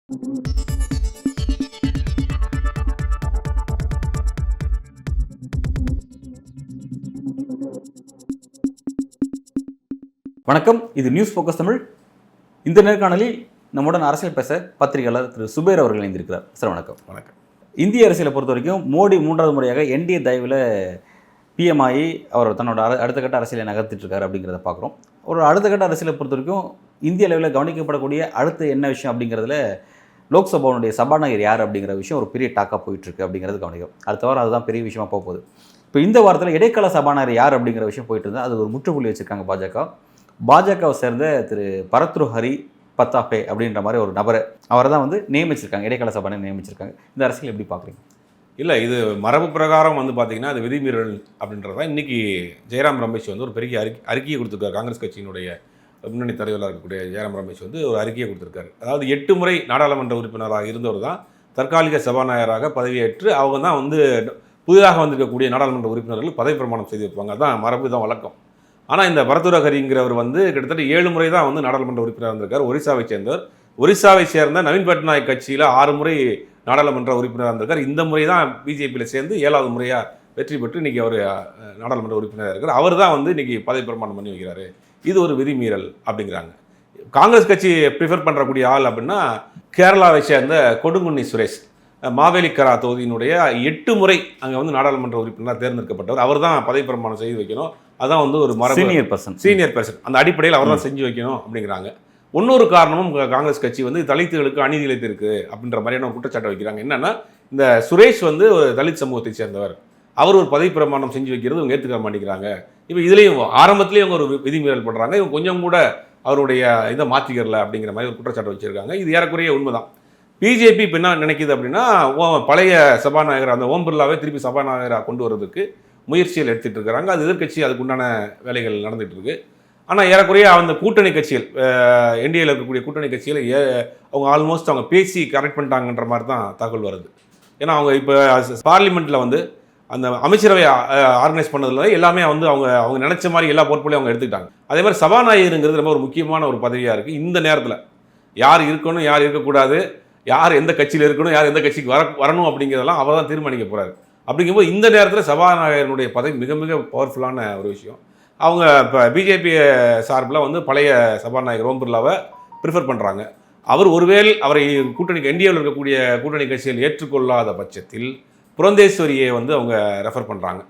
வணக்கம், இது news focus Tamil. இந்த நேர்காணலில் நம்முடன் அரசியல் பேச பத்திரிகையாளர் திரு சுபேர் அவர்கள் இணைந்திருக்கிறார். சார் வணக்கம். வணக்கம். இந்திய அரசியலை பொறுத்த வரைக்கும் மோடி 3வது முறையாக என்டிஏ தயவில் பிஎம் ஆகி அவர் தன்னோட அடுத்த கட்ட அரசியலை நகர்த்திட்டு இருக்காரு அப்படிங்கிறத பார்க்குறோம். ஒரு அடுத்த கட்ட அரசியலை பொறுத்த வரைக்கும் இந்திய அளவில் கவனிக்கப்படக்கூடிய அடுத்து என்ன விஷயம் அப்படிங்கிறதுல லோக்சபாவுடைய சபாநாயகர் யார் அப்படிங்கிற விஷயம் ஒரு பெரிய டாக்காக போயிட்டுருக்கு அப்படிங்கிறது கவனிக்கும். அடுத்த வாரம் அதுதான் பெரிய விஷயமா போகுது. இப்போ இந்த வாரத்தில் இடைக்கால சபாநாயகர் யார் அப்படிங்கிற விஷயம் போயிட்டு இருந்தால் அது ஒரு முற்றுப்புள்ளி வச்சுருக்காங்க பாஜகவை சேர்ந்த திரு பரத்ருஹரி பத்தாபே அப்படின்ற மாதிரி ஒரு நபரை அவரை தான் நியமிச்சிருக்காங்க, இடைக்கால சபாநாயகர் நியமிச்சிருக்காங்க. இந்த அரசியல் எப்படி பார்க்குறீங்க? இல்லை, இது மரபு பிரகாரம் பார்த்தீங்கன்னா அது விதிமீறல் அப்படின்றதான் இன்றைக்கி ஜெயராம் ரமேஷ் ஒரு பெரிய அறிக்கையை கொடுத்துருக்காரு. காங்கிரஸ் கட்சியினுடைய முன்னணி தலைவராக இருக்கக்கூடிய ஜெயராம் ரமேஷ் ஒரு அறிக்கையை கொடுத்துருக்காரு. அதாவது 8 முறை நாடாளுமன்ற உறுப்பினராக இருந்தவர் தான் தற்காலிக சபாநாயகராக பதவியேற்று அவங்க தான் புதிதாக வந்திருக்கக்கூடிய நாடாளுமன்ற உறுப்பினர்கள் பதவி பிரமாணம் செய்து வைப்பாங்க. அதுதான் மரபு, தான் வழக்கம். ஆனால் இந்த பரத்ருஹரிங்கிறவர் கிட்டத்தட்ட 7 முறை தான் நாடாளுமன்ற உறுப்பினர் இருந்திருக்கார். ஒரிசாவை சேர்ந்தவர். ஒரிசாவை சேர்ந்த நவீன் பட்நாயக் கட்சியில் 6 முறை நாடாளுமன்ற உறுப்பினராக இருந்திருக்கார். இந்த முறை தான் பிஜேபியில் சேர்ந்து 7வது முறையாக வெற்றி பெற்று இன்றைக்கி அவர் நாடாளுமன்ற உறுப்பினராக இருக்கார். அவர் தான் இன்றைக்கி பதவி பிரமாணம் பண்ணி வைக்கிறாரு. இது ஒரு விதிமீறல் அப்படிங்கிறாங்க. காங்கிரஸ் கட்சி ப்ரிஃபர் பண்ணுறக்கூடிய ஆள் அப்படின்னா கேரளாவை சேர்ந்த கொடுங்குன்னி சுரேஷ், மாவேலிக்கரா தொகுதியினுடைய 8 முறை அங்கே நாடாளுமன்ற உறுப்பினராக தேர்ந்தெடுக்கப்பட்டவர். அவர் தான் பதவி பிரமாணம் செய்து வைக்கணும். அதான் ஒரு மரபு, சீனியர் பர்சன். அந்த அடிப்படையில் அவர் தான் செஞ்சு வைக்கணும் அப்படிங்கிறாங்க. இன்னொரு காரணமும் காங்கிரஸ் கட்சி தலித்துகளுக்கு அநீதி இழைத்திருக்கு அப்படின்ற மாதிரியான குற்றச்சாட்டை வைக்கிறாங்க. என்னன்னா, இந்த சுரேஷ் ஒரு தலித் சமூகத்தை சேர்ந்தவர், அவர் ஒரு பதவி பிரமாணம் செஞ்சு வைக்கிறது இவங்க ஏற்றுக்க மாட்டேங்கிறாங்க. இப்போ இதுலேயும் ஆரம்பத்திலேயே இவங்க ஒரு விதிமீறல் பண்ணுறாங்க. இவங்க கொஞ்சம் கூட அவருடைய இதை மாற்றிக்கிறல அப்படிங்கிற மாதிரி ஒரு குற்றச்சாட்டை வச்சுருக்காங்க. இது ஏறக்குறைய உண்மைதான். பிஜேபி இப்போ என்ன நினைக்கிது அப்படின்னா, பழைய சபாநாயகர் அந்த ஓம் பிர்லாவை திருப்பி சபாநாயகராக கொண்டு வரதுக்கு முயற்சிகள் எடுத்துகிட்டு இருக்கிறாங்க. அது எதிர்கட்சி, அதுக்கு உண்டான வேலைகள் நடந்துகிட்டு இருக்கு. ஆனால் ஏறக்குறைய அந்த கூட்டணி கட்சிகள், என்டிஏல இருக்கக்கூடிய கூட்டணி கட்சிகள் அவங்க ஆல்மோஸ்ட் அவங்க பேசி கரெக்ட் பண்ணிட்டாங்கன்ற மாதிரி தான் தகவல் வருது. ஏன்னா அவங்க இப்போ பார்லிமெண்ட்டில் அந்த அமைச்சரவை ஆர்கனைஸ் பண்ணதில் எல்லாமே அவங்க நினச்ச மாதிரி எல்லா பொறுப்புகளையும் அவங்க எடுத்துக்கிட்டாங்க. அதே மாதிரி சபாநாயகருங்கிறது ரொம்ப ஒரு முக்கியமான ஒரு பதவியாக இருக்குது. இந்த நேரத்தில் யார் இருக்கணும், யார் இருக்கக்கூடாது, யார் எந்த கட்சியில் இருக்கணும், யார் எந்த கட்சிக்கு வரணும் அப்படிங்கிறதெல்லாம் அவர் தான் தீர்மானிக்க போகிறாரு. அப்படிங்கும்போது இந்த நேரத்தில் சபாநாயகருடைய பதவி மிக மிக பவர்ஃபுல்லான ஒரு விஷயம். அவங்க இப்போ பிஜேபி சார்பில் பழைய சபாநாயகர் ஓம் பிர்லாவை ப்ரிஃபர் பண்ணுறாங்க. அவர் ஒருவேளை அவரை என்டிஏவில் இருக்கக்கூடிய கூட்டணி கட்சிகள் ஏற்றுக்கொள்ளாத பட்சத்தில் புரந்தேஸ்வரியை அவங்க ரெஃபர் பண்ணுறாங்க.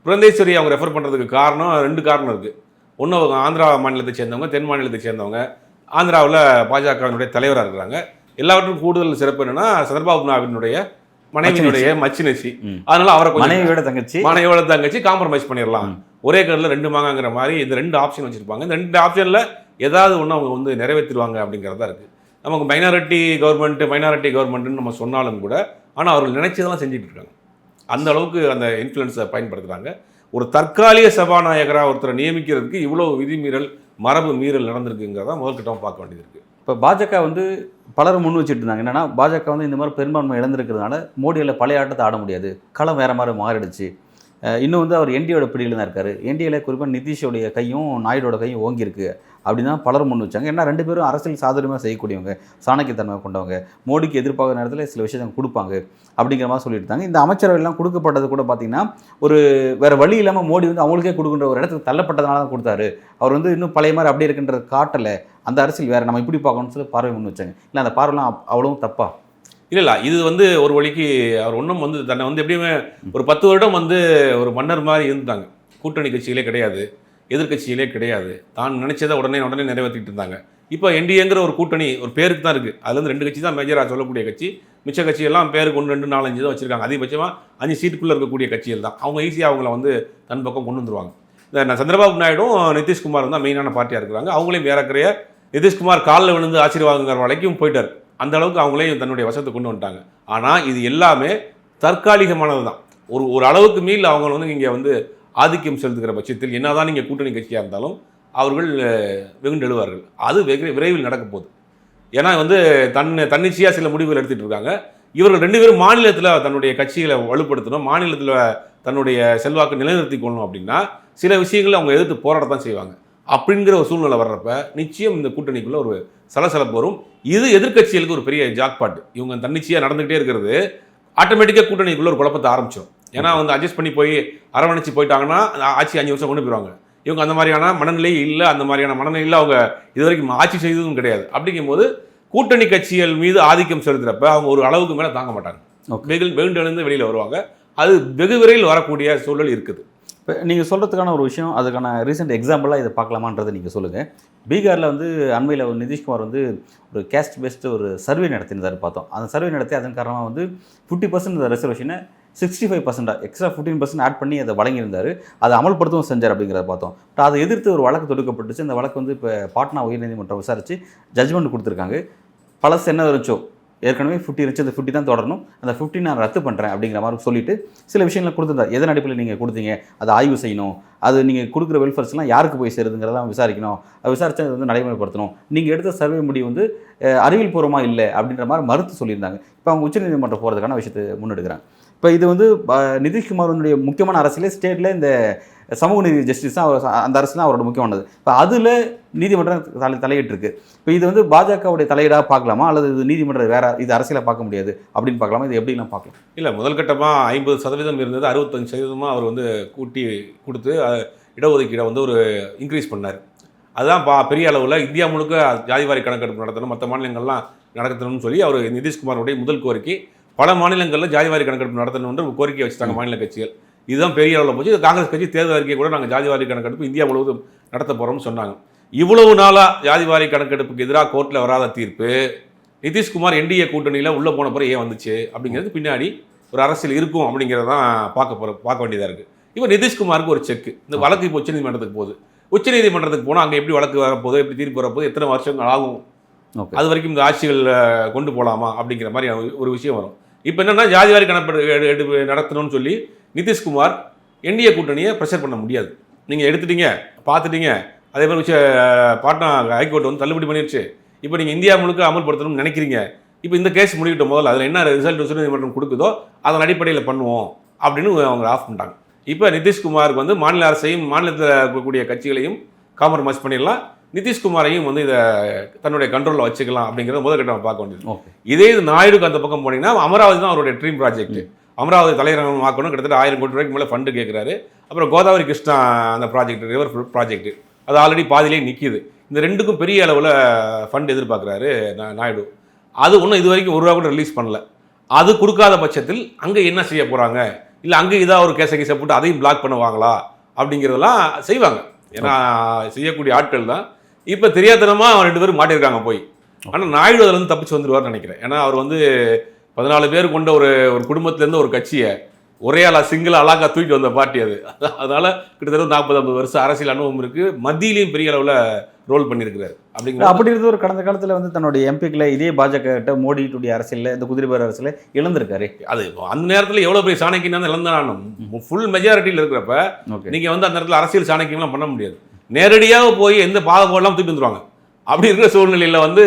புரந்தேஸ்வரியை அவங்க ரெஃபர் பண்ணுறதுக்கு காரணம் 2 காரணம் இருக்குது. ஒன்று, அவங்க ஆந்திரா மாநிலத்தை சேர்ந்தவங்க, தென் மாநிலத்தை சேர்ந்தவங்க, ஆந்திராவில் பாஜகவினுடைய தலைவராக இருக்கிறாங்க. எல்லாவற்றும் கூடுதல் சிறப்பு என்னென்னா சந்திரபாபு நாயுடுனுடைய மனைவியுடைய மச்சினச்சி. அதனால அவரை மனைவியோட தங்கச்சி காம்ப்ரமைஸ் பண்ணிடலாம், ஒரே கடையில் 2 மாங்காங்கிற மாதிரி இந்த 2 ஆப்ஷன் வச்சுருப்பாங்க. இந்த 2 ஆப்ஷனில் ஏதாவது ஒன்று அவங்க நிறைவேற்றிடுவாங்க அப்படிங்கிறதா இருக்குது. நமக்கு மைனாரிட்டி கவர்மெண்ட்டுன்னு நம்ம சொன்னாலும் கூட, ஆனால் அவர்கள் நினைச்சதெல்லாம் செஞ்சுட்டு இருக்காங்க. அந்த அளவுக்கு அந்த இன்ஃப்ளூயன்ஸை பயன்படுத்துகிறாங்க. ஒரு தற்காலிக சபாநாயகராக ஒருத்தரை நியமிக்கிறதுக்கு இவ்வளோ விதிமீறல், மரபு மீறல் நடந்திருக்குங்கிறத முதற்கட்டமாக பார்க்க வேண்டியது இருக்குது. இப்போ பாஜக பலரும் முன் வச்சுட்டு இருந்தாங்க. என்னன்னா, பாஜக இந்த மாதிரி பெரும்பான்மை இழந்திருக்கிறதுனால மோடியில் பழைய ஆட்டத்தை ஆட முடியாது, களம் வேறு மாதிரி மாறிடுச்சு. இன்னும் அவர் என்டிஏட பிடியில் தான் இருக்கார். என்டிஏல குறிப்பாக நிதிஷோடைய கையும் நாயுடோட கையும் ஓங்கியிருக்கு அப்படின்னு தான் பலரும் முன் வச்சாங்க. ஏன்னா 2 பேரும் அரசியல் சாதுரியமாக செய்யக்கூடியவங்க, சாணக்கியத்தன்மை கொண்டவங்க, மோடிக்கு எதிர்பார்க்குற நேரத்தில் சில விஷயத்தை கொடுப்பாங்க அப்படிங்கிற மாதிரி சொல்லிட்டு இருந்தாங்க. இந்த அமைச்சரவையெல்லாம் கொடுக்கப்பட்டது கூட பார்த்திங்கன்னா ஒரு வேறு வழி இல்லாமல் மோடி அவங்களுக்கே கொடுக்குன்ற ஒரு இடத்துக்கு தள்ளப்பட்டதுனால தான் கொடுத்தாரு. அவர் இன்னும் பழைய மாதிரி அப்படியே இருக்குன்றது காட்டலை. அந்த அரசியல் வேறு, நம்ம இப்படி பார்க்கணும்னு சொல்லி பார்வை முன் வச்சாங்க. இல்லை, அந்த பார்வைலாம் அவ்வளவும் தப்பா? இல்லை, இது ஒரு வழிக்கு அவர் ஒன்றும் தன்னை எப்படியுமே ஒரு 10 வருடம் ஒரு மன்னர் மாதிரி இருந்தாங்க. கூட்டணி கட்சிகளே கிடையாது, எதிர்கட்சிகளே கிடையாது, தான் நினைச்சதை உடனே நிறைவேற்றிட்டு இருந்தாங்க. இப்போ என்டிஏங்கிற ஒரு கூட்டணி ஒரு பேருக்கு தான் இருக்குது. அதுலேருந்து 2 கட்சி தான் மேஜராக சொல்லக்கூடிய கட்சி. மிச்ச கட்சியெல்லாம் பேருக்கு 1, 2, 4, 5 தான் வச்சுருக்காங்க. அதிகபட்சமாக 5 சீட்டுக்குள்ளே இருக்கக்கூடிய கட்சிகள் தான். அவங்க ஈஸியாக அவங்கள தன் பக்கம் கொண்டு வந்துருவாங்க. இந்த சந்திரபாபு நாயுடும் நிதிஷ்குமார் தான் மெயினான பார்ட்டியாக இருக்கிறாங்க. அவங்களையும் ஏறக்குறைய நிதிஷ்குமார் காலில் விழுந்து ஆசீர்வாதங்கிற வரைக்கும் போயிட்டார். அந்த அளவுக்கு அவங்களையும் தன்னுடைய வசத்தை கொண்டு வந்துட்டாங்க. ஆனால் இது எல்லாமே தற்காலிகமானது தான். ஒரு அளவுக்கு மீள் அவங்க இங்கே ஆதிக்கம் செலுத்துகிற பட்சத்தில் என்னதான் நீங்கள் கூட்டணி கட்சியாக இருந்தாலும் அவர்கள் வெகுண்டெழுவார்கள். அது விரைவில் நடக்க போகுது. ஏன்னா தன்னிச்சையாக சில முடிவுகள் எடுத்துகிட்டு இருக்காங்க. இவர்கள் 2 பேரும் மாநிலத்தில் தன்னுடைய கட்சிகளை வலுப்படுத்தணும், மாநிலத்தில் தன்னுடைய செல்வாக்கு நிலைநிறுத்தி கொள்ளணும் அப்படின்னா சில விஷயங்களை அவங்க எதிர்த்து போராடத்தான் செய்வாங்க. அப்படிங்கிற ஒரு சூழ்நிலை வர்றப்ப நிச்சயம் இந்த கூட்டணிக்குள்ளே ஒரு சலசலப்பு வரும். இது எதிர்க்கட்சிகளுக்கு ஒரு பெரிய ஜாக்பாட். இவங்க தன்னிச்சையாக நடந்துகிட்டே இருக்கிறது ஆட்டோமேட்டிக்காக கூட்டணிக்குள்ள ஒரு குழப்பத்தை ஆரம்பிச்சிடும். ஏன்னா வந்து அட்ஜஸ்ட் பண்ணி போய் அரவணைச்சு போயிட்டாங்கன்னா ஆட்சி 5 வருஷம் கொண்டு போயிடுவாங்க. இவங்க அந்த மாதிரியான மனநிலை இல்லை, அந்த மாதிரியான மனநிலையில் அவங்க இது வரைக்கும் ஆட்சி செய்ததும் கிடையாது. அப்படிங்கும்போது கூட்டணி கட்சிகள் மீது ஆதிக்கம் செலுத்துறப்ப அவங்க ஒரு அளவுக்கு மேலே தாங்க மாட்டாங்க, வெகுண்டெழுந்து வெளியில் வருவாங்க. அது வெகு விரைவில் வரக்கூடிய சூழல் இருக்குது. இப்போ நீங்கள் சொல்கிறதுக்கான ஒரு விஷயம், அதுக்கான ரீசெண்ட் எக்ஸாம்பிளாக இதை பார்க்கலாமான்றதை நீங்கள் சொல்லுங்கள். பீகாரில் வந்து அண்மையில் ஒரு நிதிஷ்குமார் வந்து ஒரு கேஸ்ட் பேஸ்டு ஒரு சர்வே நடத்தினதார் பார்த்தோம். அந்த சர்வே நடத்தி அதன் காரணமாக வந்து 50% ரிசர்வேஷனை 65% எக்ஸ்ட்ரா 15% ஆட் பண்ணி அதை வழங்கியிருந்தார். அதை அமல்படுத்தவும் செஞ்சார் அப்படிங்கிறத பார்த்தோம். பட் அதை எதிர்த்து ஒரு வழக்கு தொடுக்கப்பட்டுச்சு. அந்த வழக்கு வந்து இப்போ பாட்னா உயர்நீதிமன்றம் விசாரித்து ஜட்ஜ்மெண்ட் கொடுத்துருக்காங்க. பழசு என்ன இருந்துச்சோ, ஏற்கனவே 50 இருந்துச்சு, அந்த 50 தான் தொடரணும், அந்த 50 நான் ரத்து பண்ணுறேன் அப்படிங்கிற மாதிரி சொல்லிட்டு சில விஷயங்களை கொடுத்துருந்தார். எதன் அடிப்படையில் நீங்கள் கொடுத்தீங்க, அதை ஆய்வு செய்யணும், அது நீங்கள் கொடுக்குற வெல்ஃபேர்ஸ்லாம் யாருக்கு போய் சேருதுங்கிறதெல்லாம் விசாரிக்கணும், அது விசாரித்து அதை வந்து நடைமுறைப்படுத்தணும், நீங்கள் எடுத்த சர்வே முடிவு வந்து அறிவியல் பூர்வமாக இல்லை அப்படின்ற மாதிரி மறுத்து சொல்லியிருந்தாங்க. இப்போ அவங்க உச்சநீதிமன்றம் போகிறதுக்கான விஷயத்தை முன்னெடுக்கிறாங்க. இப்போ இது வந்து நிதிஷ்குமாரனுடைய முக்கியமான அரசியலே ஸ்டேட்டில் இந்த சமூக நீதி ஜஸ்டிஸ் தான் அந்த அரசு தான் அவரோட முக்கியமானது. இப்போ அதில் நீதிமன்றம் தலையிட்டு இருக்கு. இப்போ இது வந்து பாஜகவுடைய தலையீடாக பார்க்கலாமா, அல்லது இது நீதிமன்றம் வேற, இது அரசியலாக பார்க்க முடியாது அப்படின்னு பார்க்கலாமா, இது எப்படிலாம் பார்க்கலாம்? இல்லை, முதல் கட்டமாக 50% இருந்தது 65% அவர் வந்து கூட்டி கொடுத்து இடஒதுக்கீடை வந்து ஒரு இன்க்ரீஸ் பண்ணார். அதுதான் பெரிய அளவில் இந்தியா முழுக்க ஜாதிவாரி கணக்கெடுப்பு நடத்தணும், மற்ற மாநிலங்கள்லாம் நடத்தணும்னு சொல்லி அவர் நிதிஷ்குமாருடைய முதல் கோரிக்கை. பல மாநிலங்களில் ஜாதிவாரி கணக்கெடுப்பு நடத்தணுன்ற ஒரு கோரிக்கை வச்சுட்டாங்க மாநில கட்சிகள். இதுதான் பெரிய அளவில் போச்சு. காங்கிரஸ் கட்சி தேர்தல் அறிக்கை கூட நாங்கள் ஜாதிவாரி கணக்கெடுப்பு இந்தியா முழுவதும் நடத்த போகிறோம்னு சொன்னாங்க. இவ்வளவு நாளாக ஜாதிவாரி கணக்கெடுப்புக்கு எதிராக கோர்ட்டில் வராத தீர்ப்பு நிதிஷ்குமார் என்டிஏ கூட்டணியில் உள்ளே போன பிறகு ஏன் வந்துச்சு அப்படிங்கிறது பின்னாடி ஒரு அரசியல் இருக்கும் அப்படிங்கிறதான் பார்க்க வேண்டியதாக இருக்குது. இப்போ நிதிஷ்குமாருக்கு ஒரு செக்கு, இந்த வழக்கு இப்போ உச்சநீதிமன்றத்துக்கு போகுது. உச்சநீதிமன்றத்துக்கு போனால் அங்கே எப்படி வழக்கு வரப்போகுது, எப்படி தீர்ப்பு வரப்போகுது, எத்தனை வருஷங்கள் ஆகும், அது வரைக்கும் இந்த ஆட்சிகள் கொண்டு போகலாமா அப்படிங்கிற மாதிரி ஒரு விஷயம் வரும். இப்போ என்னென்னா ஜாதிவாரி கணக்கெடுப்பு நடத்தணும்னு சொல்லி நிதிஷ்குமார் என்டிஏ கூட்டணியை ப்ரெஷர் பண்ண முடியாது. நீங்கள் எடுத்துட்டீங்க, பார்த்துட்டீங்க, அதே மாதிரி பாட்னா ஹைகோர்ட் வந்து தள்ளுபடி பண்ணிடுச்சு, இப்போ நீங்கள் இந்தியா முழுக்க அமல்படுத்தணும்னு நினைக்கிறீங்க, இப்போ இந்த கேஸ் முடிக்கிட்டோம், முதல்ல அதில் என்ன ரிசல்ட் உச்சநீதிமன்றம் கொடுக்குதோ அதன் அடிப்படையில் பண்ணுவோம் அப்படின்னு அவங்க ஆஃப் பண்ணிட்டாங்க. இப்போ நிதிஷ்குமாருக்கு வந்து மாநில அரசையும் மாநிலத்தில் இருக்கக்கூடிய கட்சிகளையும் காம்ப்ரமைஸ் பண்ணிடலாம், நிதிஷ்குமாரையும் வந்து இதை தன்னுடைய கண்ட்ரோலில் வச்சுக்கலாம் அப்படிங்கிறத முதல் கட்டம் பார்க்க வேண்டியது. இதே இது நாயுடுக்கு அந்த பக்கம் போனீங்கன்னா அமராவதி தான் அவருடைய ட்ரீம் ப்ராஜெக்ட். அமராவதி தலைநகரம் ஆக்கணும், கிட்டத்தட்ட 1000 கோடி ரூபாய்க்கு மேலே ஃபண்டு கேட்குறாரு. அப்புறம் கோதாவரி கிருஷ்ணா அந்த ப்ராஜெக்ட், ரிவர் ப்ராஜெக்ட், அது ஆல்ரெடி பாதியிலே நிற்கிது. இந்த ரெண்டுக்கும் பெரிய அளவில் ஃபண்ட் எதிர்பார்க்குறாரு நாயுடு. அது ஒன்றும் இது வரைக்கும் ஒரு ரூபா கூட ரிலீஸ் பண்ணல. அது கொடுக்காத பட்சத்தில் அங்கே என்ன செய்ய போகிறாங்க, இல்லை அங்கே இதாக ஒரு கேஸை போட்டு அதையும் பிளாக் பண்ணுவாங்களா அப்படிங்கிறதெல்லாம் செய்வாங்க. ஏன்னா செய்யக்கூடிய ஆட்கள் தான். இப்போ தெரியாதனமாக 2 பேரும் மாட்டியிருக்காங்க போய். ஆனால் நாயுடு அதில் வந்து தப்பிச்சு வந்துடுவார்னு நினைக்கிறேன். ஏன்னா அவர் வந்து 14 பேர் கொண்ட ஒரு குடும்பத்திலேருந்து ஒரு கட்சியை ஒரே சிங்கிள் அழகாக தூக்கிட்டு வந்த பார்ட்டி அது. அதனால் கிட்டத்தட்ட 40-50 வருஷம் அரசியல் அனுபவம் இருக்குது. மத்தியிலையும் பெரிய அளவில் ரோல் பண்ணியிருக்கிறாரு. அப்படி இருந்த ஒரு கடந்த காலத்தில் வந்து தன்னுடைய எம்பிக்களை இதே பாஜக கிட்ட மோடியுடைய அரசியலில், இந்த குதிரைபேர அரசியலில் இழந்திருக்காரு. அது அந்த நேரத்தில் எவ்வளோ பெரிய சாணக்கியம் இழந்தாலும் ஃபுல் மெஜாரிட்டியில் இருக்கிறப்ப நீங்கள் வந்து அந்த நேரத்தில் அரசியல் சாணக்கியம்லாம் பண்ண முடியாது. நேரடியாக போய் எந்த பாகுபாடெல்லாம் தூக்கி வந்துருவாங்க. அப்படி இருக்கிற சூழ்நிலையில் வந்து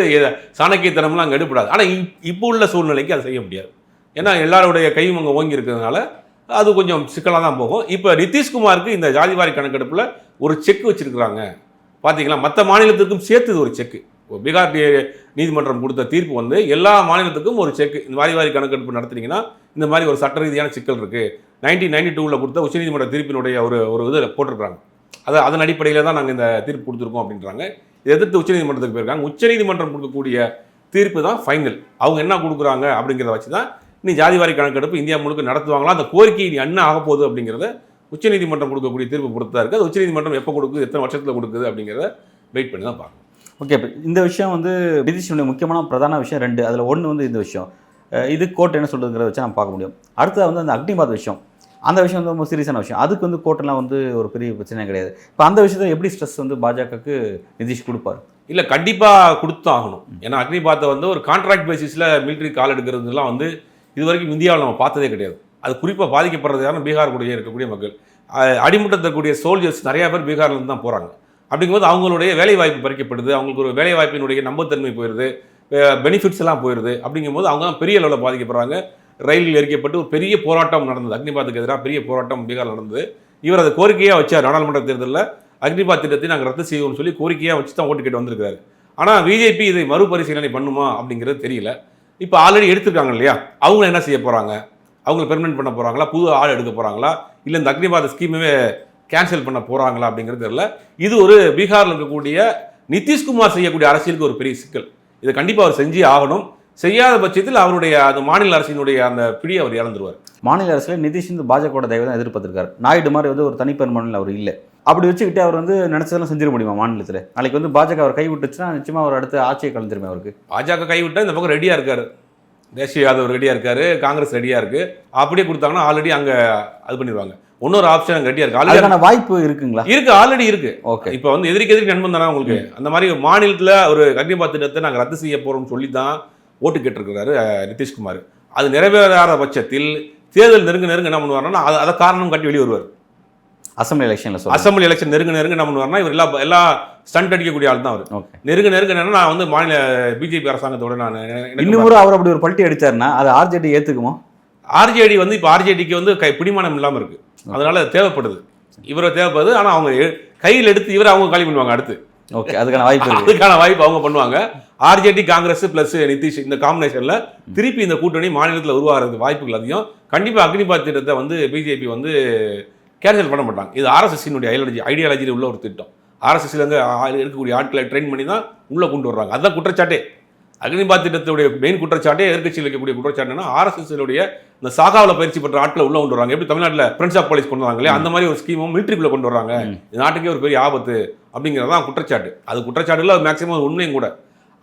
சாணக்கியத்தனம்லாம் அங்கே எடுப்படாது. ஆனால் இப்போ உள்ள சூழ்நிலைக்கு அதை செய்ய முடியாது. ஏன்னா எல்லாருடைய கையும் அங்கே ஓங்கி இருக்கிறதுனால அது கொஞ்சம் சிக்கலாக தான் போகும். இப்போ நிதிஷ்குமாருக்கு இந்த ஜாதிவாரி கணக்கெடுப்பில் ஒரு செக் வச்சுருக்குறாங்க பார்த்தீங்களா. மற்ற மாநிலத்துக்கும் சேர்த்து ஒரு செக்கு. பீகார் நீதிமன்றம் கொடுத்த தீர்ப்பு வந்து எல்லா மாநிலத்துக்கும் ஒரு செக். இந்த ஜாதிவாரி கணக்கெடுப்பு நடத்துனீங்கன்னா இந்த மாதிரி ஒரு சட்ட ரீதியான சிக்கல் இருக்குது. 1992 கொடுத்த உச்சநீதிமன்ற தீர்ப்பினுடைய ஒரு இது போட்டிருக்கிறாங்க. அதன் அடிப்படையில் தான் நாங்கள் இந்த தீர்ப்பு கொடுத்துருக்கோம் அப்படின்றாங்க. இதை எதிர்த்து உச்சநீதிமன்றத்துக்கு போயிருக்காங்க. உச்சநீதிமன்றம் கொடுக்கக்கூடிய தீர்ப்பு தான் ஃபைனல். அவங்க என்ன கொடுக்குறாங்க அப்படிங்கிறத வச்சு தான் நீ ஜாதிவாரி கணக்கெடுப்பு இந்தியா முழுக்க நடத்துவாங்களா, அந்த கோரிக்கை நீ என்ன ஆக போகுது அப்படிங்கிறத உச்சநீதிமன்றம் கொடுக்கக்கூடிய தீர்ப்பு பொறுத்து தான் இருக்குது. அது உச்சநீதிமன்றம் எப்போ கொடுக்குது, எத்தனை வருஷத்தில் கொடுக்குது அப்படிங்கிறத வெயிட் பண்ணி தான் பார்க்கணும். ஓகே, இப்போ இந்த விஷயம் வந்து நிதிஷனுடைய முக்கியமான பிரதான விஷயம் 2. அதில் ஒன்று வந்து இந்த விஷயம், இது கோர்ட் என்ன சொல்கிறதுங்கிறத வச்சு நம்ம பார்க்க முடியும். அடுத்தது வந்து அந்த அக்னிபாத் விஷயம், அந்த விஷயம் வந்து ரொம்ப சீரியஸான விஷயம். அதுக்கு வந்து கோர்ட்டெல்லாம் வந்து ஒரு பெரிய பிரச்சனை கிடையாது. இப்போ அந்த விஷயத்தை எப்படி ஸ்ட்ரெஸ் வந்து பாஜகவுக்கு நிதிஷ் கொடுப்பார்? இல்லை, கண்டிப்பாக கொடுத்து ஆகணும். ஏன்னா அக்னிபாத்தை வந்து ஒரு கான்ட்ராக்ட் பேசிஸில் மிலிட்ரி கால் எடுக்கிறதுலாம் வந்து இது வரைக்கும் இந்தியாவில் நம்ம பார்த்ததே கிடையாது. அது குறிப்பாக பாதிக்கப்படுறது யாரும் பீகார் கூட இருக்கக்கூடிய மக்கள். அடிமட்டத்தக்கூடிய சோல்ஜர்ஸ் நிறையா பேர் பீகார்லேருந்து தான் போகிறாங்க. அப்படிங்கும்போது அவங்களுடைய வேலைவாய்ப்பு பறிக்கப்படுது, அவங்களுக்கு ஒரு வேலைவாய்ப்பினுடைய நம்பத்தன்மை போயிடுது, பெனிஃபிட்ஸ் எல்லாம் போயிடுது. அப்படிங்கும்போது அவங்க தான் பெரிய அளவில் பாதிக்கப்படுறாங்க. ரயிலில் எரிக்கப்பட்டு ஒரு பெரிய போராட்டம் நடந்தது. அக்னிபாத்துக்கு எதிராக பெரிய போராட்டம் பீகாரில் நடந்தது. இவர் அதை கோரிக்கையாக வச்சார். நாடாளுமன்ற தேர்தலில் அக்னிபாத் திட்டத்தை நாங்கள் ரத்து செய்வோம்னு சொல்லி கோரிக்கையாக வச்சு தான் ஓட்டு கேட்டு வந்திருக்காரு. ஆனால் பிஜேபி இதை மறுபரிசீலனை பண்ணுமா அப்படிங்கிறது தெரியல. இப்போ ஆல்ரெடி எடுத்துருக்காங்க இல்லையா, அவங்க என்ன செய்ய போகிறாங்க, அவங்களை பெர்மனெண்ட் பண்ண போகிறாங்களா, புது ஆள் எடுக்க போகிறாங்களா, இல்லை இந்த அக்னிபாத் ஸ்கீமே கேன்சல் பண்ண போகிறாங்களா அப்படிங்கிறது தெரியல. இது ஒரு பீகாரில் இருக்கக்கூடிய நிதிஷ்குமார் செய்யக்கூடிய அரசியலுக்கு ஒரு பெரிய சிக்கல். இதை கண்டிப்பாக அவர் செஞ்சே ஆகணும். செய்யாத பட்சத்தில் அவருடைய அந்த மாநில அரசினுடைய அந்த பிடியை அவர் இழந்துருவார். மாநில அரசில் நிதிஷ் இந்த பாஜகவோட தயவு தான் எதிர்பார்த்திருக்காரு. நாயுடு மாதிரி வந்து ஒரு தனிப்பெரும்பான்மையில் அவர் இல்லை. அப்படி வச்சுக்கிட்டு அவர் வந்து நினைச்சதெல்லாம் செஞ்சிட முடியுமா மாநிலத்தில்? நாளைக்கு வந்து பாஜக அவர் கைவிட்டுச்சுன்னா நிச்சயமா அவர் அடுத்து ஆட்சியை கலந்துருமே. அவருக்கு பாஜக கைவிட்டால் இந்த பக்கம் ரெடியாக இருக்காரு, தேசிய யாதவ் ரெடியாக இருக்காரு, காங்கிரஸ் ரெடியாக இருக்குது. அப்படியே கொடுத்தாங்கன்னா ஆல்ரெடி அங்கே அது பண்ணிடுவாங்க. இன்னொரு ஆப்ஷன் அங்கே ரெடியாக இருக்குது. அதுக்கான வாய்ப்பு இருக்குங்களா? இருக்குது, ஆல்ரெடி இருக்குது. ஓகே, இப்போ வந்து எதிர்க்கு நண்பன் தானே உங்களுக்கு. அந்த மாதிரி மாநிலத்தில் ஒரு அக்னிபாத் திட்டத்தை நாங்கள் ரத்து செய்ய போகிறோம்னு சொல்லி தான் ஓட்டு கேட்டிருக்கிறாரு நிதிஷ்குமார். அது நிறைவேறாத பட்சத்தில் தேர்தல் நெருங்க என்ன பண்ணுவார்னா அதை காரணம் காட்டி வெளியே வருவார். அசம்பிளி எலெக்ஷன் நெருங்க என்ன பண்ணுவார்னா இவர் எல்லா ஸ்டண்ட் அடிக்கக்கூடிய ஆள் தான் அவர். நெருங்க நான் வந்து மாநில பிஜேபி அரசாங்கத்தோட நான் இன்னும் அவர் அப்படி ஒரு பல்ட்டி அடிச்சாருன்னா அது ஆர்ஜேடி ஏத்துக்குமா? ஆர்ஜேடி வந்து இப்போ ஆர்ஜேடிக்கு வந்து பிடிமானம் இல்லாமல் இருக்கு, அதனால தேவைப்படுது, இவரை தேவைப்படுது. ஆனால் அவங்க கையில் எடுத்து இவரை அவங்க காலி பண்ணுவாங்க அடுத்து. ஓகே, அதுக்கான வாய்ப்பு அவங்க பண்ணுவாங்க. ஆர்ஜேடி காங்கிரஸ் பிளஸ் நிதிஷ் இந்த காம்பினேஷன்ல திருப்பி இந்த கூட்டணி மாநிலத்தில் உருவாகிறது வாய்ப்புகள் அதிகம். கண்டிப்பா அக்னிபாத் திட்டத்தை வந்து பிஜேபி வந்து கேன்சல் பண்ண மாட்டாங்க. இது ஆர்எஸ்எஸ்னுடைய ஐடியாலஜியில் உள்ள ஒரு திட்டம். ஆர்எஸ்எஸ்ல இருந்து இருக்கக்கூடிய ஆட்களை ட்ரெயின் பண்ணி தான் உள்ள கொண்டு வர்றாங்க. அதுதான் குற்றச்சாட்டே. அக்னிபாத் திட்டத்துடைய மெயின் குற்றச்சாட்டே எதிர்கட்சியில் வைக்கக்கூடிய குற்றச்சாட்டுனா ஆர்எஸ்எஸ்னுடைய இந்த சாகாவில் பயிற்சி பெற்ற ஆட்களை உள்ள கொண்டு வராங்க. எப்படி தமிழ்நாட்டில் ஃப்ரெண்ட்ஸ் ஆஃப் போலீஸ் கொண்டு வராங்களே அந்த மாதிரி ஒரு ஸ்கீமும் மிலிட்ரிக்குள்ள கொண்டு வராங்க. இந்த நாட்டுக்கே ஒரு பெரிய ஆபத்து அப்படிங்கிறதான் குற்றச்சாட்டு. அது குற்றச்சாட்டுல மேக்சிமம் உண்மையும் கூட.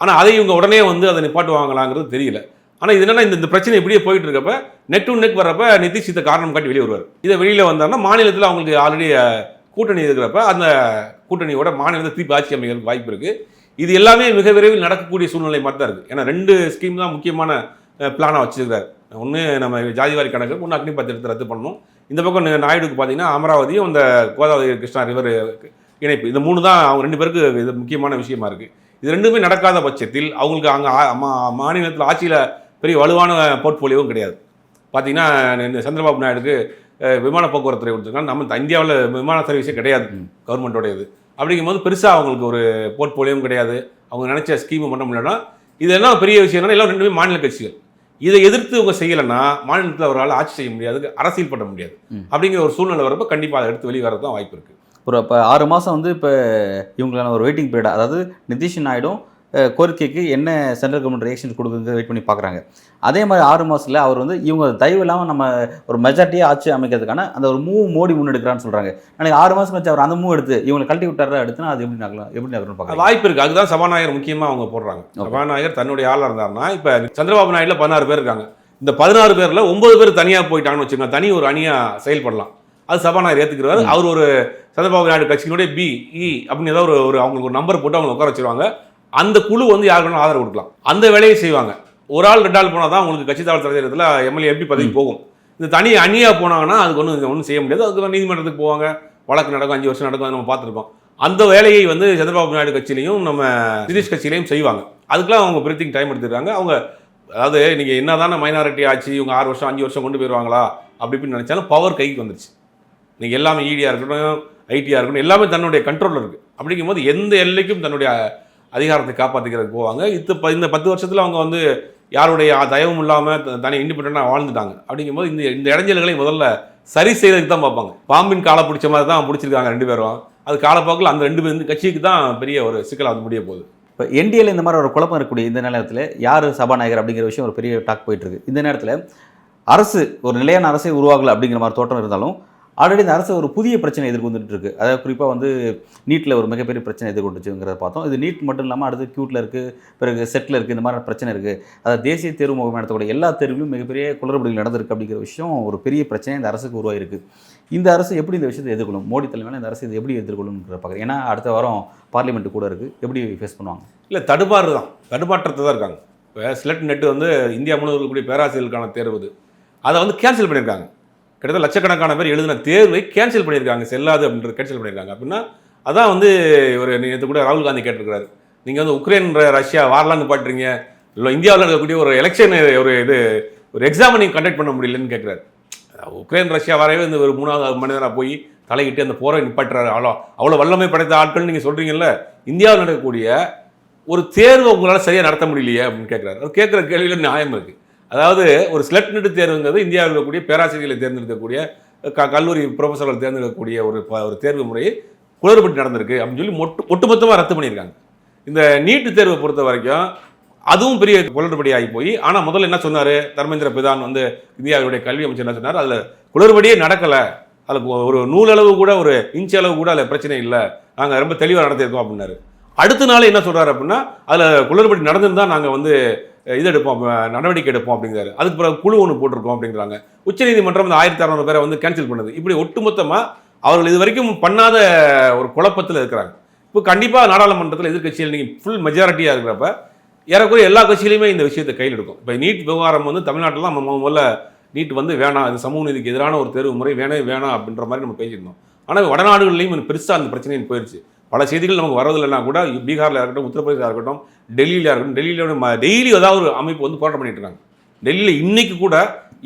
ஆனால் அதை இவங்க உடனே வந்து அதை நிப்பாட்டுவாங்களாங்கிறது தெரியல. ஆனால் இது என்னன்னா இந்த பிரச்சனை இப்படியே போயிட்டு இருக்கப்ப நெக் டு நெக் வர்றப்ப நிதிஷ் இதை காரணம் காட்டி வெளியே வருவார். இதை வெளியில் வந்தாருன்னா மாநிலத்தில் அவங்களுக்கு ஆல்ரெடி கூட்டணி இருக்கிறப்ப அந்த கூட்டணியோட மாநிலத்தை திருப்பி ஆட்சி அமைக்கிறதுக்கு வாய்ப்பு இருக்குது. இது எல்லாமே மிக விரைவில் நடக்கக்கூடிய சூழ்நிலை மாதிரி தான் இருக்குது. ஏன்னா 2 ஸ்கீம் தான் முக்கியமான பிளானாக வச்சுருக்காரு. ஒன்று நம்ம ஜாதிவாரி கணக்கு, ஒன்று அக்னிபாத் திட்டத்தை ரத்து பண்ணணும். இந்த பக்கம் நாயுடுக்கு பார்த்தீங்கன்னா அமராவதியும் இந்த கோதாவரி கிருஷ்ணா ரிவர் இணைப்பு, இந்த 3 தான் அவங்க 2 பேருக்கு இது முக்கியமான விஷயமா இருக்குது. இது 2மே நடக்காத பட்சத்தில் அவங்களுக்கு அங்கே மாநிலத்தில் ஆட்சியில் பெரிய வலுவான போர்ட்ஃபோலியோவும் கிடையாது. பார்த்தீங்கன்னா இந்த சந்திரபாபு நாயுடுக்கு விமான போக்குவரத்துறை கொடுத்துருக்காங்க. நம்ம இந்தியாவில் விமான சர்வீஸே கிடையாது கவர்மெண்ட்டோடையது. அப்படிங்கும்போது பெருசாக அவங்களுக்கு ஒரு போர்ட்ஃபோலியோவும் கிடையாது. அவங்க நினச்ச ஸ்கீமும் பண்ண முடியலன்னா இதெல்லாம் பெரிய விஷயம்னா எல்லாம் 2மே மாநில கட்சிகள். இதை எதிர்த்து அவங்க செய்யலைன்னா மாநிலத்தில் அவரால் ஆட்சி செய்ய முடியாது, அரசியல் பண்ண முடியாது. அப்படிங்கிற ஒரு சூழ்நிலை வரப்போ கண்டிப்பாக அதை எடுத்து வெளியே வரது தான் வாய்ப்பு இருக்குது. ஒரு இப்போ 6 மாதம் வந்து இப்போ இவங்களான ஒரு வெயிட்டிங் பீரியட், அதாவது நிதிஷ் நாயுடும் கோரிக்கைக்கு என்ன சென்ட்ரல் கவர்மெண்ட் ரியாக்ஷன் கொடுக்குறது வெயிட் பண்ணி பார்க்குறாங்க. அதே மாதிரி 6 மாதத்தில் அவர் வந்து இவங்க தயவு இல்லாமல் நம்ம ஒரு மெஜாரிட்டியாக ஆட்சி அமைக்கிறதுக்கான அந்த ஒரு மூவ் மோடி முன்னெடுக்கிறான்னு சொல்கிறாங்க. நாளைக்கு 6 மாதம் வச்சு அவர் அந்த மூவ் எடுத்து இவங்களை கழட்டி விட்டாரா எடுத்துனா அது எப்படி நகரும் பார்க்கலாம். வாய்ப்பு இருக்குது. அதுதான் சபாநாயகர் முக்கியமாக அவங்க போடுறாங்க. சபாநாயகர் தன்னுடைய ஆளாக இருந்தாருன்னா இப்போ சந்திரபாபு நாயுடுல 16 பேர் இருக்காங்க. இந்த 16 பேரில் 9 பேர் தனியாக போயிட்டாங்கன்னு வச்சுக்கோங்க, தனி ஒரு அணியாக செயல்படலாம். அது சபாநாயகர் ஏற்றுக்கிறார். அவர் ஒரு சந்திரபாபு நாயுடு கட்சியினுடைய BE அப்படின்னு ஏதாவது ஒரு அவங்களுக்கு ஒரு நம்பர் போட்டு அவங்க உட்கார வச்சுருவாங்க. அந்த குழு வந்து யாருக்கு ஆதரவு கொடுக்கலாம், அந்த வேலையை செய்வாங்க. ஒரு ஆள் 2 ஆள் போனால் தான் உங்களுக்கு கட்சி தாவல் தலைவரத்தில் MLA MP பதவி போகும். இந்த தனி அணியாக போனாங்கன்னா அதுக்கு ஒன்றும் செய்ய முடியாது. அதுக்கு நீதிமன்றத்துக்கு போவாங்க, வழக்கு நடக்கும், 5 வருஷம் நடக்கும், நம்ம பார்த்துருக்கோம். அந்த வேலையை வந்து சந்திரபாபு நாயுடு கட்சியிலையும் நம்ம நிதிஷ் கட்சியிலையும் செய்வாங்க. அதுக்கெல்லாம் அவங்க பிரீத்திங் டைம் எடுத்துருக்காங்க. அவங்க அதாவது நீங்கள் என்ன தானே மைனாரிட்டி ஆச்சு இவங்க 6 வருஷம் 5 வருஷம் கொண்டு போயிடுவாங்களா அப்படி இப்படின்னு நினச்சாலும் பவர் கைக்கு வந்துருச்சு. நீங்கள் எல்லாமே EDயாக இருக்கட்டும், ஐடியாக இருக்கட்டும், எல்லாமே தன்னுடைய கண்ட்ரோலில் இருக்குது. அப்படிங்கும்போது எந்த எல்லைக்கும் தன்னுடைய அதிகாரத்தை காப்பாற்றிக்கிறதுக்கு போவாங்க. இந்த 10 வருஷத்தில் அவங்க வந்து யாருடைய தயவும் இல்லாமல் தனி இண்டிபெண்டாக வாழ்ந்துட்டாங்க. அப்படிங்கும்போது இந்த இடைஞ்சல்களை முதல்ல சரி செய்யறதுக்கு தான் பார்ப்பாங்க. பாம்பின் காலை பிடிச்ச மாதிரி தான் பிடிச்சிருக்காங்க 2 பேரும். அது காலப்போக்கில் அந்த 2 பேர் கட்சிக்கு தான் பெரிய ஒரு சிக்கல் அது முடிய போகுது. இப்போ NDAல இந்த மாதிரி ஒரு குழப்பம் இருக்கக்கூடிய இந்த நேரத்தில் யார் சபாநாயகர் அப்படிங்கிற விஷயம் ஒரு பெரிய டாக் போயிட்டுருக்கு. இந்த நேரத்தில் அரசு ஒரு நிலையான அரசை உருவாகலை அப்படிங்கிற மாதிரி தோற்றம் இருந்தாலும் ஆல்ரெடி இந்த அரசு ஒரு புதிய பிரச்சனை எதிர்கொண்டுட்டு இருக்கு. அதாவது குறிப்பாக வந்து நீட்டில் ஒரு மிகப்பெரிய பிரச்சனை எதிர்கொண்டுச்சுங்கிறத பார்த்தோம். இது நீட் மட்டும் இல்லாமல் அடுத்து கியூட்டில் இருக்குது, பிறகு செட்டில் இருக்குது, இந்த மாதிரி பிரச்சனை இருக்குது. அதாவது தேசிய தேர்வு முகமை நடத்தக்கூடிய எல்லா தேர்விலும் மிகப்பெரிய குளறுபடிகள் நடந்திருக்கு அப்படிங்கிற விஷயம் ஒரு பெரிய பிரச்சனை இந்த அரசுக்கு உருவாயிருக்கு. இந்த அரசு எப்படி இந்த விஷயத்தை எதிர்கொள்ளும்? மோடி தலைமையில் இந்த அரசு இதை எப்படி எதிர்கொள்ளும்ன்ற பார்க்குறேன். ஏன்னா அடுத்த வாரம் பார்லிமெண்ட் கூட இருக்குது, எப்படி ஃபேஸ் பண்ணுவாங்க? இல்லை, தடுமாற்றத்தை தான் இருக்காங்க. இப்போ ஸ்லெட் நெட்டு வந்து இந்தியா முழுவதும் இருக்கக்கூடிய பேராசிரியர்களுக்கான தேர்வு அதை வந்து கேன்சல் பண்ணியிருக்காங்க. கிட்டத்தட்ட லட்சக்கணக்கான பேர் எழுதின தேர்வை கேன்சல் பண்ணியிருக்காங்க, செல்லாது அப்படின்றது கேன்சல் பண்ணியிருக்காங்க. அப்படின்னா அதான் வந்து ஒரு நேற்று கூட ராகுல் காந்தி கேட்டிருக்கிறாரு, நீங்கள் வந்து உக்ரைன் ரஷ்யா வாரலான்னு பாட்டுறீங்க, இல்லை இந்தியாவில் இருக்கக்கூடிய ஒரு எலெக்ஷன் ஒரு எக்ஸாமை நீங்கள் கண்டக்ட் பண்ண முடியலன்னு கேட்குறாரு. உக்ரைன் ரஷ்யா வரவே இந்த ஒரு 3வது மனிதராக போய் தலையிட்டு அந்த போரை நிப்பாட்டுறாரு. அவ்வளோ வல்லமை படைத்த ஆட்கள் நீங்கள் சொல்கிறீங்கல்ல. இந்தியாவில் நடக்கக்கூடிய ஒரு தேர்வை உங்களால் சரியாக நடத்த முடியலையே அப்படின்னு கேட்குறாரு. அவர் கேட்குற கேள்வியில் நியாயம் இருக்குது. அதாவது ஒரு ஸ்லெட் நெட் தேர்வுங்கிறது இந்தியாவில் இருக்கக்கூடிய பேராசிரியர்களை தேர்ந்தெடுக்கக்கூடிய கல்லூரி ப்ரொஃபஸர்கள் தேர்ந்தெடுக்கக்கூடிய ஒரு தேர்வு முறையை குளறுபடி நடந்திருக்கு அப்படின்னு சொல்லி ஒட்டுமொத்தமாக ரத்து பண்ணியிருக்காங்க. இந்த நீட்டு தேர்வை பொறுத்த வரைக்கும் அதுவும் பெரிய குளறுபடி ஆகி போய், ஆனால் முதல்ல என்ன சொன்னார் தர்மேந்திர பிரதான் வந்து இந்தியாவுடைய கல்வி அமைச்சர் என்ன சொன்னார், அதில் குளறுபடியே நடக்கலை, அதில் ஒரு நூலளவு கூட ஒரு இன்ச் அளவு கூட அதில் பிரச்சனை இல்லை, நாங்கள் ரொம்ப தெளிவாக நடத்தியிருக்கோம் அப்படின்னாரு. அடுத்த நாள் என்ன சொல்கிறாரு அப்படின்னா, அதில் குளறுபடி நடந்திருந்தால் நாங்கள் வந்து இது எடுப்போம், நடவடிக்கை எடுப்போம் அப்படிங்கிறாரு. அதுக்கு பிறகு குழு ஒன்று போட்டிருக்கோம் அப்படிங்கிறாங்க. உச்சநீதிமன்றம் இந்த 1600 பேரை வந்து கேன்சல் பண்ணுது. இப்படி ஒட்டுமொத்தமாக அவர்கள் இது வரைக்கும் பண்ணாத ஒரு குழப்பத்தில் இருக்கிறாங்க. இப்போ கண்டிப்பாக நாடாளுமன்றத்தில் எதிர்க்கட்சியில் நீங்கள் ஃபுல் மெஜாரிட்டியாக இருக்கிறப்ப ஏறக்குறைய எல்லா கட்சியிலுமே இந்த விஷயத்தை கையில் எடுக்கும். இப்போ நீட் விவகாரம் வந்து தமிழ்நாட்டில் தான் முதல்ல நீட் வந்து வேணாம், இது சமூக நீதிக்கு எதிரான ஒரு தேர்வு முறை வேணாம் அப்படின்ற மாதிரி நம்ம பேசியிருந்தோம். ஆனால் வடநாடுகள்லையும் பெருசாக அந்த பிரச்சனையும் போயிடுச்சு. பல செய்திகள் நமக்கு வரதில்லைன்னா கூட பீகாரில் இருக்கட்டும், உத்தரப்பிரதேசத்தில் இருக்கட்டும், டெல்லியில் இருக்கட்டும், டெல்லியில் டெய்லி ஏதாவது ஒரு அமைப்பு வந்து போராட்டம் பண்ணிட்டு இருக்காங்க. டெல்லியில் இன்னைக்கு கூட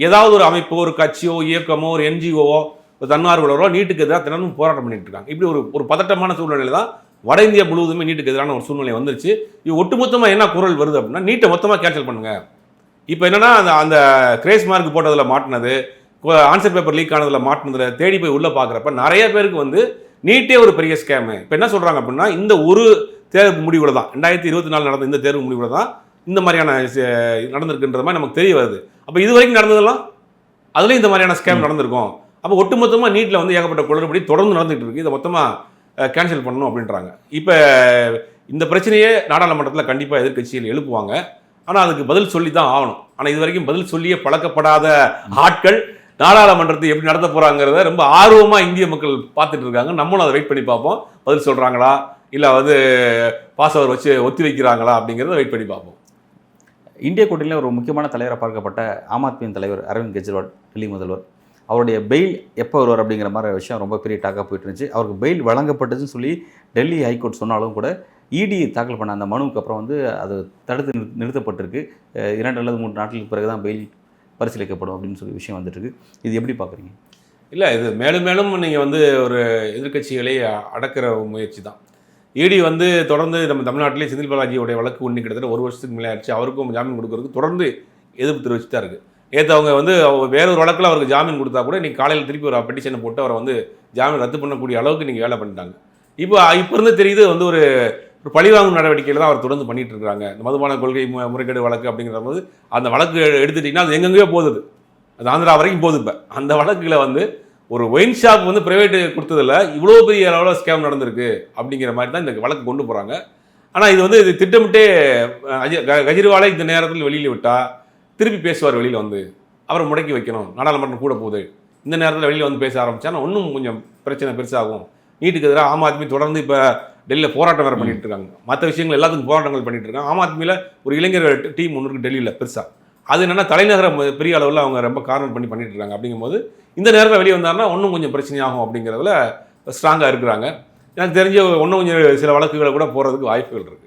ஏதாவது ஒரு அமைப்போ, ஒரு கட்சியோ, இயக்கமோ, ஒரு என்ஜிஓவோ, ஒரு தன்னார்வலரோ நீட்டுக்கு எதிராக தினமும் போராட்டம் பண்ணிட்டு இருக்காங்க. இப்படி ஒரு பதட்டமான சூழ்நிலை தான் வட இந்தியா முழுவதுமே நீட்டுக்கு எதிரான ஒரு சூழ்நிலை வந்துருச்சு. இது ஒட்டுமொத்தமாக என்ன குரல் வருது அப்படின்னா, நீட்டை மொத்தமாக கேன்சல் பண்ணுங்க. இப்போ என்னன்னா அந்த கிரேஸ் மார்க் போட்டதில் மாட்டினது, ஆன்சர் பேப்பர் லீக் ஆனதில் மாட்டினதில் தேடி போய் உள்ளே பார்க்குறப்ப நிறைய பேருக்கு வந்து நீட்டே ஒரு பெரிய ஸ்கேமு. இப்போ என்ன சொல்கிறாங்க அப்படின்னா, இந்த ஒரு தேர்வு முடிவில் தான் 2024 நடந்த இந்த தேர்வு முடிவில் தான் இந்த மாதிரியான நடந்திருக்குன்ற மாதிரி நமக்கு தெரிய வருது. அப்போ இது வரைக்கும் நடந்ததெல்லாம் அதுலேயும் இந்த மாதிரியான ஸ்கேம் நடந்திருக்கும். அப்போ ஒட்டுமொத்தமாக நீட்டில் வந்து ஏகப்பட்ட குளறுபடி தொடர்ந்து நடந்துகிட்டு இருக்குது. இதை மொத்தமாக கேன்சல் பண்ணணும் அப்படின்றாங்க. இப்போ இந்த பிரச்சனையே நாடாளுமன்றத்தில் கண்டிப்பாக எதிர்க்கட்சியில் எழுப்புவாங்க. ஆனால் அதுக்கு பதில் சொல்லி தான் ஆகணும். ஆனால் இது வரைக்கும் பதில் சொல்லியே பழக்கப்படாத ஆட்கள் நாடாளுமன்றத்தை எப்படி நடத்த போகிறாங்கிறத ரொம்ப ஆர்வமாக இந்திய மக்கள் பார்த்துட்டு இருக்காங்க. நம்மளும் அதை வெயிட் பண்ணி பார்ப்போம். பதில் சொல்கிறாங்களா, இல்லை வந்து பாஸ்வர் வச்சு ஒத்தி வைக்கிறாங்களா அப்படிங்கிறத வெயிட் பண்ணி பார்ப்போம். இந்திய கூட்டணியில் ஒரு முக்கியமான தலைவராக பார்க்கப்பட்ட ஆம் ஆத்மியின் தலைவர் அரவிந்த் கெஜ்ரிவால், டெல்லி முதல்வர், அவருடைய பெயில் எப்போ வருவார் அப்படிங்கிற மாதிரி விஷயம் ரொம்ப பெரிய டாக்காக போயிட்டு இருந்துச்சு. அவருக்கு பெயில் வழங்கப்பட்டதுன்னு சொல்லி டெல்லி ஹைகோர்ட் சொன்னாலும் கூட இடி தாக்கல் பண்ண அந்த மனுவுக்கு அப்புறம் வந்து அது தடுத்து நிறுத்தப்பட்டிருக்கு. 2 அல்லது 3 நாட்களுக்கு பிறகு தான் பெயில் பரிசீலிக்கப்படும் அப்படின்னு சொல்லி விஷயம் வந்துட்டுருக்கு. இது எப்படி பார்க்குறீங்க? இல்லை, இது மேலும் மேலும் நீங்கள் வந்து ஒரு எதிர்க்கட்சிகளை அடக்கிற முயற்சி தான். இடி வந்து தொடர்ந்து நம்ம தமிழ்நாட்டிலே செந்தில் பாலாஜியோடைய வழக்கு ஒன்று கிட்டத்தட்ட 1 வருஷத்துக்கு மேலே ஆயிடுச்சு. அவருக்கும் ஜாமீன் கொடுக்கறதுக்கு தொடர்ந்து எதிர்ப்பு தெரிவிச்சு தான் இருக்குது. அவங்க வந்து வேறொரு வழக்கில் அவருக்கு ஜாமீன் கொடுத்தா கூட நீங்கள் காலையில் திருப்பி ஒரு பெட்டிஷனை போட்டு அவரை வந்து ஜாமீன் ரத்து பண்ணக்கூடிய அளவுக்கு நீங்கள் வேலை பண்ணிட்டாங்க. இப்போ இருந்து தெரியுது வந்து ஒரு பழிவாங்கும் நடவடிக்கையில் தான் அவர் தொடர்ந்து பண்ணிட்டு இருக்காங்க. இந்த மதுபான கொள்கை முறைகேடு வழக்கு அப்படிங்கிற போது அந்த வழக்கு எடுத்துட்டிங்கன்னா அது எங்கெங்கேயோ போகுது, அது ஆந்திரா வரைக்கும் போகுது. இப்போ அந்த வழக்கில் வந்து ஒரு ஒயின் ஷாப் வந்து பிரைவேட்டு கொடுத்ததில் இவ்வளோ பெரிய அளவில் ஸ்கேம் நடந்திருக்கு அப்படிங்கிற மாதிரி தான் இந்த வழக்கு கொண்டு போகிறாங்க. ஆனால் இது திட்டமிட்டே கெஜ்ரிவாலை இந்த நேரத்தில் வெளியில் விட்டால் திருப்பி பேசுவார். வெளியில் வந்து அவரை முடக்கி வைக்கணும், நாடாளுமன்றம் கூட போகுது, இந்த நேரத்தில் வெளியில் வந்து பேச ஆரம்பித்தானா இன்னும் கொஞ்சம் பிரச்சனை பெருசாகும். நீட்டுக்கு எதிராக ஆம் ஆத்மி தொடர்ந்து இப்போ டெல்லியில் போராட்டம் வேறு பண்ணிட்டு இருக்காங்க. மற்ற விஷயங்கள் எல்லாத்துக்கும் போராட்டங்கள் பண்ணிட்டு இருக்காங்க. ஆம் ஆத்மியில் ஒரு இளைஞர்கள் டீம் ஒன்று இருக்குது டெல்லியில் பெருசாக. அது என்னென்னா தலைநகரம் பெரிய அளவில் அவங்க ரொம்ப கார்னர் பண்ணிட்டு இருக்காங்க. அப்படிங்கும்போது இந்த நேரத்தில் வெளியே வந்தாருன்னா இன்னும் கொஞ்சம் பிரச்சனையாகும் அப்படிங்கிறதுல ஸ்ட்ராங்காக இருக்கிறாங்க. எனக்கு தெரிஞ்ச இன்னும் கொஞ்சம் சில வழக்குகளை கூட போகிறதுக்கு வாய்ப்புகள் இருக்குது.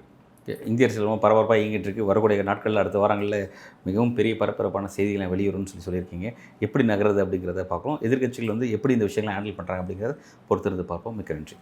இந்திய அரசியல் ரொம்ப பரபரப்பாக இயங்கிட்டு இருக்குது. வரக்கூடிய நாட்களில் அடுத்த வாரங்களில் மிகவும் பெரிய பரபரப்பான செய்திகளை வெளியுறும்னு சொல்லியிருக்கீங்க. எப்படி நகருது அப்படிங்கிறத பார்ப்போம். எதிர்க்கட்சிகள் வந்து எப்படி இந்த விஷயங்களை ஹேண்டில் பண்ணுறாங்க அப்படிங்கிறத பொறுத்திருந்து பார்ப்போம். மிக்க நன்றி.